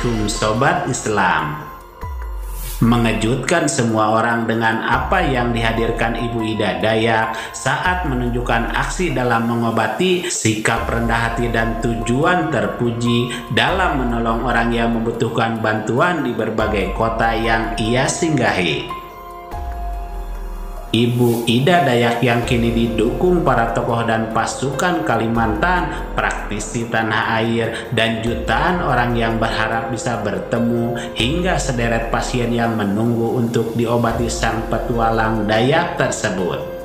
Assalamualaikum Sobat Islam. Mengejutkan semua orang dengan apa yang dihadirkan Ibu Ida Dayak saat menunjukkan aksi dalam mengobati, sikap rendah hati dan tujuan terpuji dalam menolong orang yang membutuhkan bantuan di berbagai kota yang ia singgahi. Ibu Ida Dayak yang kini didukung para tokoh dan pasukan Kalimantan, praktisi tanah air, dan jutaan orang yang berharap bisa bertemu hingga sederet pasien yang menunggu untuk diobati sang petualang Dayak tersebut.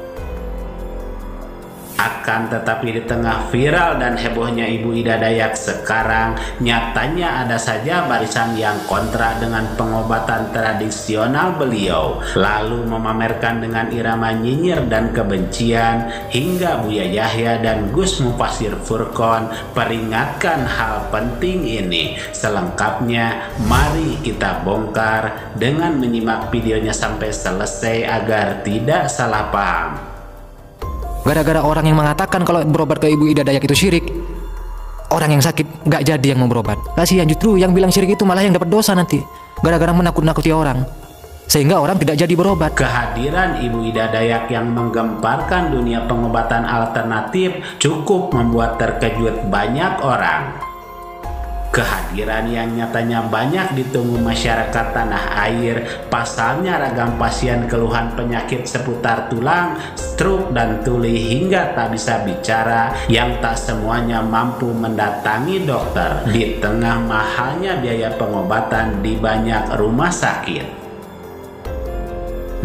Akan tetapi di tengah viral dan hebohnya Ibu Ida Dayak sekarang, nyatanya ada saja barisan yang kontra dengan pengobatan tradisional beliau, lalu memamerkan dengan irama nyinyir dan kebencian, hingga Buya Yahya dan Gus Mufasir Furqon peringatkan hal penting ini. Selengkapnya mari kita bongkar dengan menyimak videonya sampai selesai agar tidak salah paham. Gara-gara orang yang mengatakan kalau berobat ke Ibu Ida Dayak itu syirik, orang yang sakit gak jadi yang mau berobat. Kasihan, justru yang bilang syirik itu malah yang dapat dosa nanti, gara-gara menakut-nakuti orang, sehingga orang tidak jadi berobat. Kehadiran Ibu Ida Dayak yang menggemparkan dunia pengobatan alternatif cukup membuat terkejut banyak orang. Kehadiran yang nyatanya banyak ditunggu masyarakat tanah air, pasalnya ragam pasien keluhan penyakit seputar tulang, stroke dan tuli hingga tak bisa bicara yang tak semuanya mampu mendatangi dokter di tengah mahalnya biaya pengobatan di banyak rumah sakit.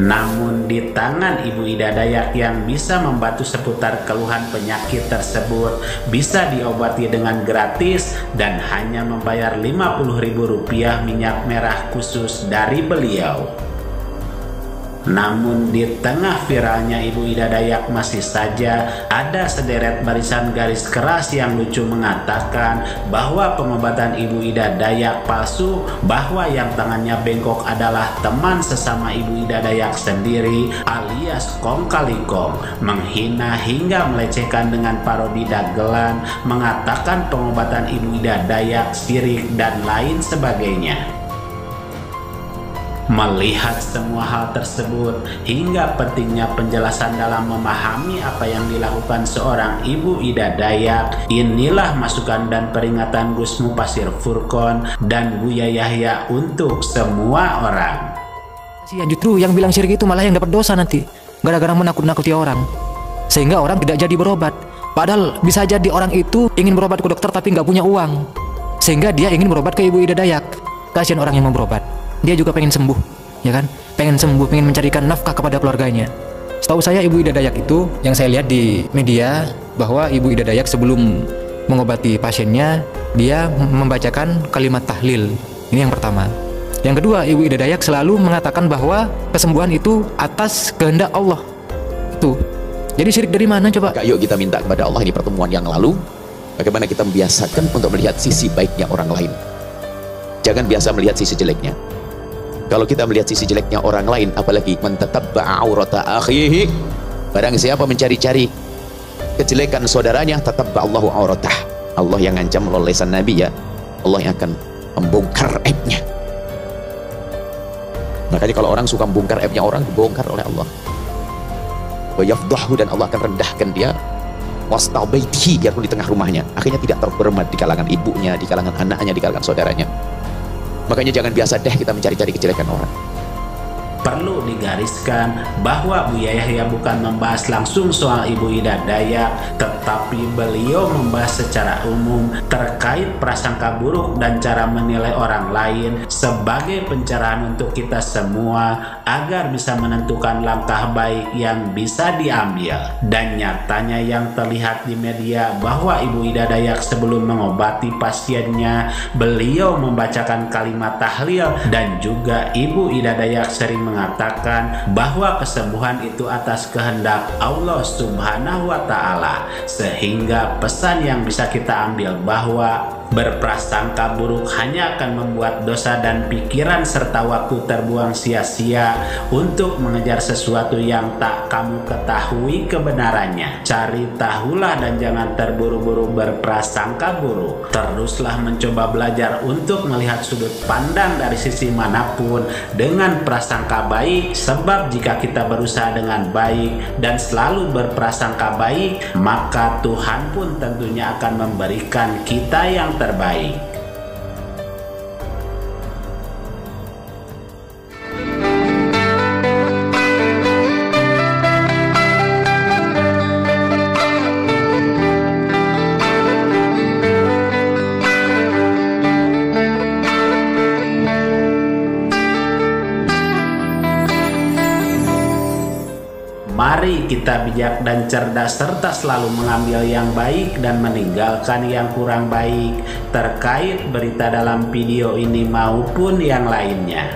Namun di tangan Ibu Ida Dayak yang bisa membantu seputar keluhan penyakit tersebut bisa diobati dengan gratis dan hanya membayar Rp50.000 minyak merah khusus dari beliau. Namun di tengah viralnya Ibu Ida Dayak masih saja ada sederet barisan garis keras yang lucu mengatakan bahwa pengobatan Ibu Ida Dayak palsu, bahwa yang tangannya bengkok adalah teman sesama Ibu Ida Dayak sendiri alias kong kali kong, menghina hingga melecehkan dengan parodi dagelan, mengatakan pengobatan Ibu Ida Dayak syirik dan lain sebagainya. Melihat semua hal tersebut hingga pentingnya penjelasan dalam memahami apa yang dilakukan seorang Ibu Ida Dayak, inilah masukan dan peringatan Gus Mufasir Furqon dan Buya Yahya untuk semua orang. Kasihan, justru yang bilang syirik itu malah yang dapat dosa nanti, gara-gara menakut-nakuti orang, sehingga orang tidak jadi berobat. Padahal bisa jadi orang itu ingin berobat ke dokter tapi nggak punya uang, sehingga dia ingin berobat ke Ibu Ida Dayak. Kasihan orang yang mau berobat, dia juga pengen sembuh, ya kan? Pengen sembuh, pengen mencarikan nafkah kepada keluarganya. Setahu saya Ibu Ida Dayak itu, yang saya lihat di media, bahwa Ibu Ida Dayak sebelum mengobati pasiennya, dia membacakan kalimat tahlil. Ini yang pertama. Yang kedua, Ibu Ida Dayak selalu mengatakan bahwa kesembuhan itu atas kehendak Allah. Itu. Jadi syirik dari mana coba? Yuk kita minta kepada Allah, ini pertemuan yang lalu, bagaimana kita membiasakan untuk melihat sisi baiknya orang lain. Jangan biasa melihat sisi jeleknya. Kalau kita melihat sisi jeleknya orang lain, apalagi mentatabba'a aurata akhihi, barang siapa mencari-cari kejelekan saudaranya, tatabba' auratah. Allah yang ngancam melalui lisan Nabi, ya, Allah yang akan membongkar aibnya. Makanya kalau orang suka membongkar aibnya orang, dibongkar oleh Allah. Wa yafdahu, dan Allah akan rendahkan dia. Wastal baitihi, biarpun di tengah rumahnya, akhirnya tidak terhormat di kalangan ibunya, di kalangan anaknya, di kalangan saudaranya. Makanya jangan biasa deh kita mencari-cari kejelekan orang. Perlu digariskan bahwa Buya Yahya bukan membahas langsung soal Ibu Ida Dayak, tetapi beliau membahas secara umum terkait prasangka buruk dan cara menilai orang lain sebagai pencerahan untuk kita semua agar bisa menentukan langkah baik yang bisa diambil. Dan nyatanya yang terlihat di media bahwa Ibu Ida Dayak sebelum mengobati pasiennya, beliau membacakan kalimat tahlil, dan juga Ibu Ida Dayak sering mengatakan bahwa kesembuhan itu atas kehendak Allah Subhanahu wa Ta'ala, sehingga pesan yang bisa kita ambil bahwa berprasangka buruk hanya akan membuat dosa dan pikiran serta waktu terbuang sia-sia untuk mengejar sesuatu yang tak kamu ketahui kebenarannya. Cari tahulah dan jangan terburu-buru berprasangka buruk. Teruslah mencoba belajar untuk melihat sudut pandang dari sisi manapun dengan prasangka baik, sebab jika kita berusaha dengan baik dan selalu berprasangka baik, maka Tuhan pun tentunya akan memberikan kita yang terbaik. Mari kita bijak dan cerdas serta selalu mengambil yang baik dan meninggalkan yang kurang baik terkait berita dalam video ini maupun yang lainnya.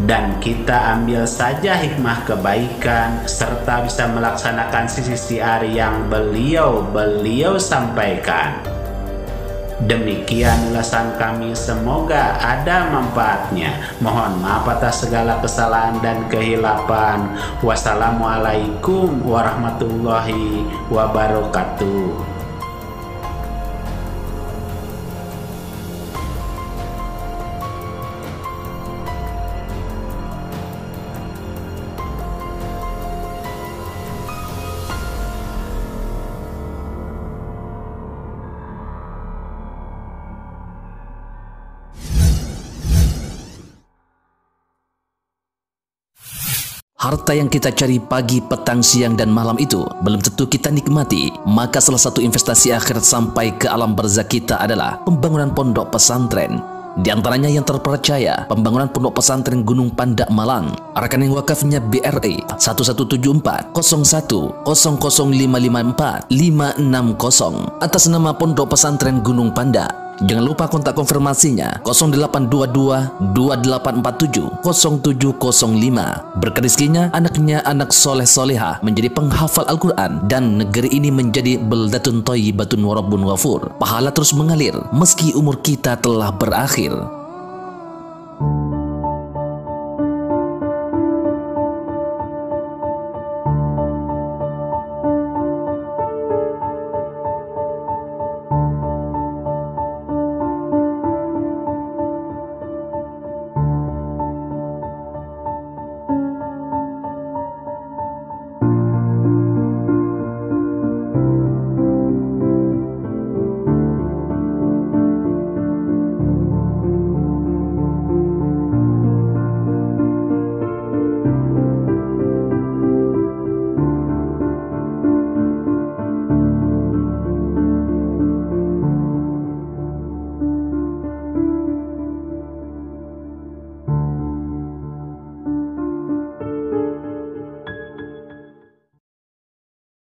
Dan kita ambil saja hikmah kebaikan serta bisa melaksanakan sisi siar yang beliau sampaikan. Demikian ulasan kami, semoga ada manfaatnya. Mohon maaf atas segala kesalahan dan kehilapan. Wassalamualaikum warahmatullahi wabarakatuh. Harta yang kita cari pagi, petang, siang, dan malam itu belum tentu kita nikmati. Maka salah satu investasi akhirat sampai ke alam barzakh kita adalah pembangunan pondok pesantren. Di antaranya yang terpercaya, pembangunan pondok pesantren Gunung Panda Malang. Rekening wakafnya BRI 1174 01 00554 560 atas nama Pondok Pesantren Gunung Panda. Jangan lupa kontak konfirmasinya 0822 2847 0705. Berkah rezekinya anaknya anak soleh soleha menjadi penghafal Al-Quran dan negeri ini menjadi beldatun thayyibatun wa rabbun ghafur. Pahala terus mengalir meski umur kita telah berakhir.